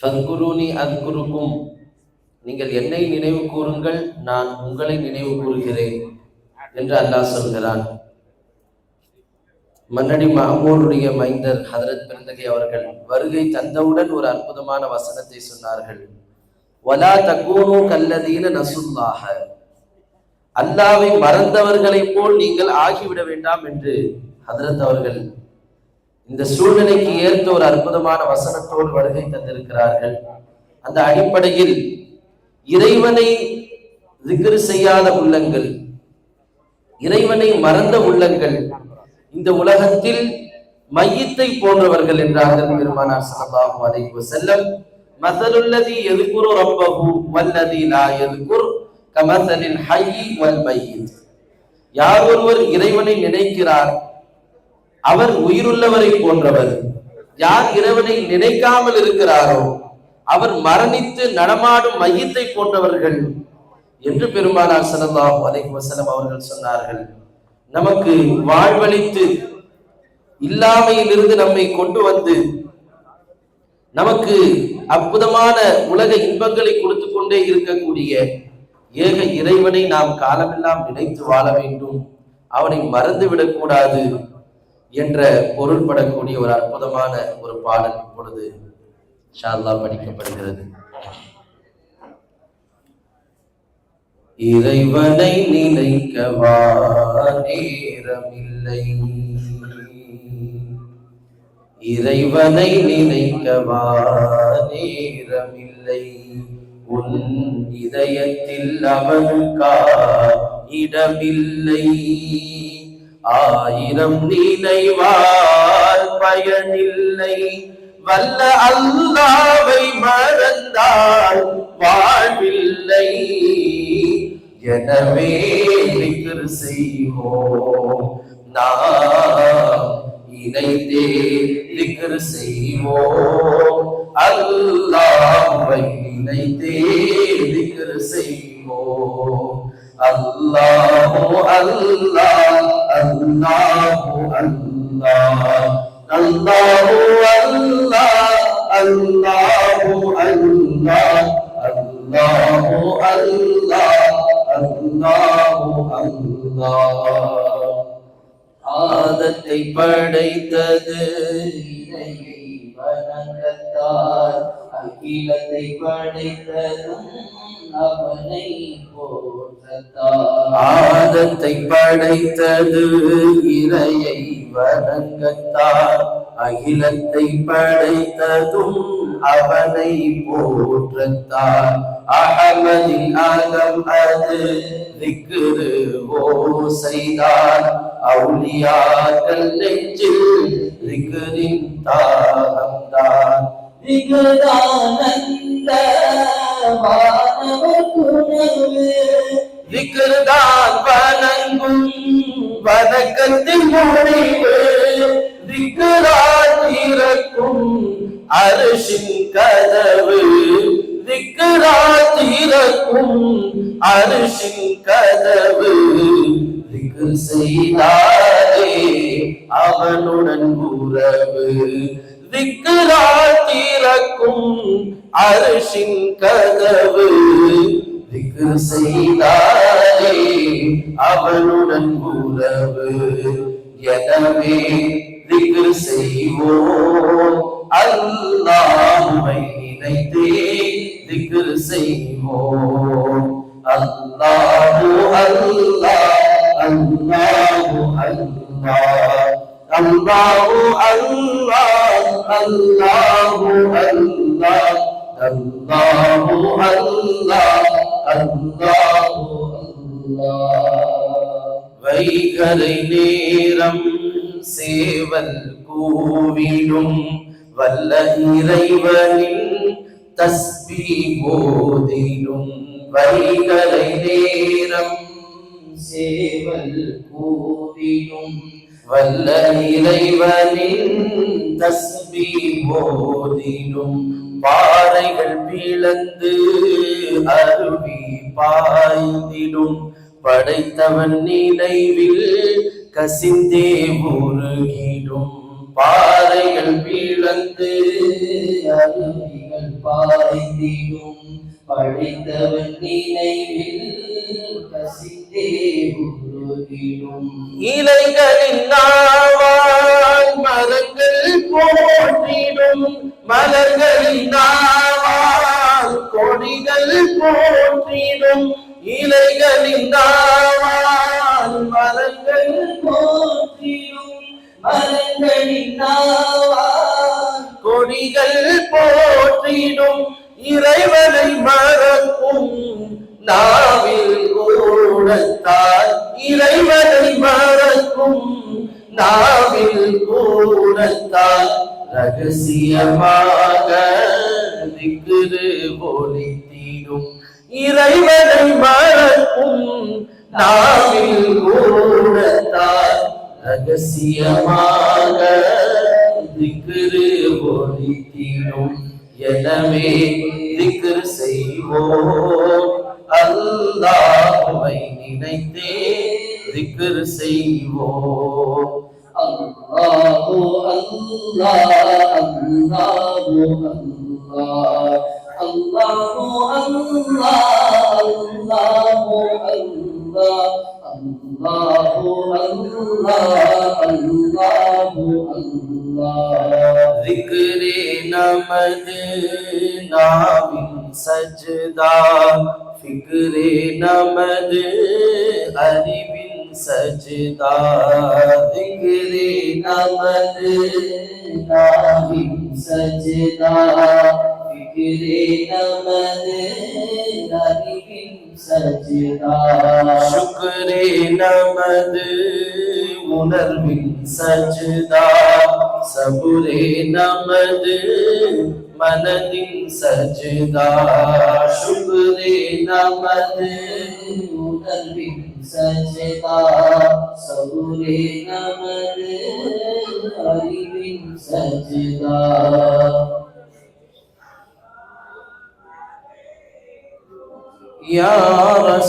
ஃபத்குரூனி அத்குருக்கும், நீங்கள் என்னை நினைவு கூறுங்கள், நான் உங்களை நினைவு கூறுகிறேன் என்று அல்லாஹ் சொல்கிறான். மன்னடி மாமூருடைய மைந்தர் ஹதரத் பெருந்தகை அவர்கள் வருகை தந்தவுடன் ஒரு அற்புதமான வசனத்தை சொன்னார்கள். வலா தக்கூனு கல்லதீன நசுல்லாஹ, அல்லாவை மறந்தவர்களை போல் நீங்கள் ஆகிவிட வேண்டாம் என்று ஹதரத் அவர்கள் இந்த சூழ்நிலைக்கு ஏற்ற ஒரு அற்புதமான வசனத்தோடு வருகை தந்திருக்கிறார்கள். அந்த அடிப்படையில் இறைவனை திக்ர் செய்யாத உள்ளங்கள், இறைவனை மறந்த உள்ளங்கள் இந்த உலகத்தில் மையத்தை போன்றவர்கள் என்றார்கள் பெருமானார் ஸல்லல்லாஹு அலைஹி வஸல்லம். மஸலுல்லதி யذ்குரு ரப்பஹு வல்லதி லா யذ்குர் கமஸலில் ஹய்யி வல் மய்யித். யார் ஒருவர் இறைவனை நினைக்கிறார் அவர் உயிருள்ளவரை போன்றவர், யார் இறைவனை நினைக்காமல் இருக்கிறாரோ அவர் மரணித்து நடமாடும் மையத்தை போன்றவர்கள் என்று பெருமானார் ஸல்லல்லாஹு அலைஹி வஸல்லம் அவர்கள் சொன்னார்கள். நமக்கு வாழ்வளித்து இல்லாமையிலிருந்து நம்மை கொண்டு வந்து நமக்கு அற்புதமான உலக இன்பங்களை கொடுத்து கொண்டே இருக்கக்கூடிய ஏக இறைவனை நாம் காலமெல்லாம் நினைத்து வாழ வேண்டும், அவனை மறந்துவிடக் கூடாது என்ற பொருள்படக்கூடிய ஒரு அற்புதமான ஒரு பாடல் இப்பொழுது இன்ஷா அல்லாஹ் படிக்கப்படுகிறது. இறைவனை நினைக்கவா நேரமில்லை, இறைவனை நினைக்கவா நேரமில்லை, உன் இதயத்தில் அவனுக்கா இடமில்லை, ஆயிரம் நினைவால் பயனில்லை, வல்ல அல்லாவை மறந்தால் வாழ்வில்லை, எனவே திக்ர் செய்வோம் நாம் இணைந்தே திக்ர் செய்வோம், அல்லாஹ்வை இணைந்தே திக்ர் செய்வோம். அல்லாஹு அல்லாஹ் அல்லாஹு அல்லாஹ் அல்லாஹு அல்லாஹ் அல்லாஹு அல்லாஹ் அல்லாஹு அல்லாஹ் அல்லாஹு அல்லாஹ். ஆதத்தை படைத்தது இறையை வணங்கத்தால், அகிலத்தை படைத்ததும் அவனை போற்றத்தால். ஆதத்தை படைத்தது இறையை வணங்கத்தால், அகிலத்தை படைத்ததும் அவனை போற்றத்தால். அஹமதின் அகம் அது திக்ரு ஓசைதான், அவுலியாக்கள் நெஞ்சில் திக்ரின் தாகம்தான். திக்ரானந்த வானவர் குணவு, திக்ர்தான் வணங்கும் வணக்கத்தின் முடிவு, திக்ரால் திறக்கும் அர்ஷின் கதவு, திக்ரால் திறக்கும் அர்ஷின் கதவு, திக்ர் செய்தாலே அவனுடன் உறவு, திக்ரால் திறக்கும் அர்ஷின் கதவு, திக்ர் செய்தாலே அவனுடன் உறவு, எனவே திக்ர் செய்வோம் அல்லாஹ்வை நினைத்தே திக்ர் செய்வோம். அல்லாஹு அல்லாஹ் அல்லாஹு அல்லாஹ் அல்லாஹு அல்லாஹ் அல்லாஹு அல்லாஹ் அல்லாஹு அல்லாஹ் அல்லாஹு அல்லாஹ். வைகரை நேரம் சேவல் கூவிடும் வல்ல இறைவனின் தஸ்பீஹ் ஓதிடும். வைகரை நேரம் சேவல் கூவிடும் வல்ல இறைவனின் தஸ்பீஹ் ஓதிடும். பாறைகள் பிளந்து அருவி பாய்ந்திடும், படைத்தவன் நினைவில் கசிந்தே உருகிடும். பாறைகள் பிளந்து அருவிகள் கண்கள் பாய்ந்திடும் படைத்தவன் நினைவில் கசிந்தே உருகிடும் இலைகளின் நாவால் மரங்கள் போற்றிடும் மலர்களின் நாவால் கொடிகள் போற்றிடும் இலைகளின் நாவால் மரங்கள் போற்றிடும் மரங்களின் நாவால் கொடிகள் போற்றிடும் இறைவனை மறக்கும் நாவில் கூடத்தால் இறைவனை மறக்கும் நாவில் கூடத்தால் ரகசியமாக திக்ரு ஒலித்திடும் இறைவனை மறக்கும் நாவில் கூடத்தால் ரகசியமாக திக்ரு ஒலித்திடும் எனவே திக்ர் செய்வோம் அல்லாஹ்வை நினைத்தே திக்ர் செய்வோம் அல்லாஹு அல்லாஹ் அல்லாஹு அல்லாஹ் அல்லாஹு அல்லாஹ் அல்லாஹு அல்லாஹ் அல்லாஹு அல்லாஹ் அல்லாஹு அல்லாஹ் திக்ரே நமது நாவின் சஜ்தா ஃபிக்ரே நமது அறிவின் சஜ்தா திக்ரே நமது நாவின் சஜ்தா ஃபிக்ரே நமது அறிவின் சஜ்தா சுக்ரே நமது உணர்வின் சஜ்தா சபுரே நமது மனதின் சஜ்தா சுக்ரே நமது உணர்வின் சஜ்தா சபுரே நமது அறிவின் சஜ்தா யா ரசூல்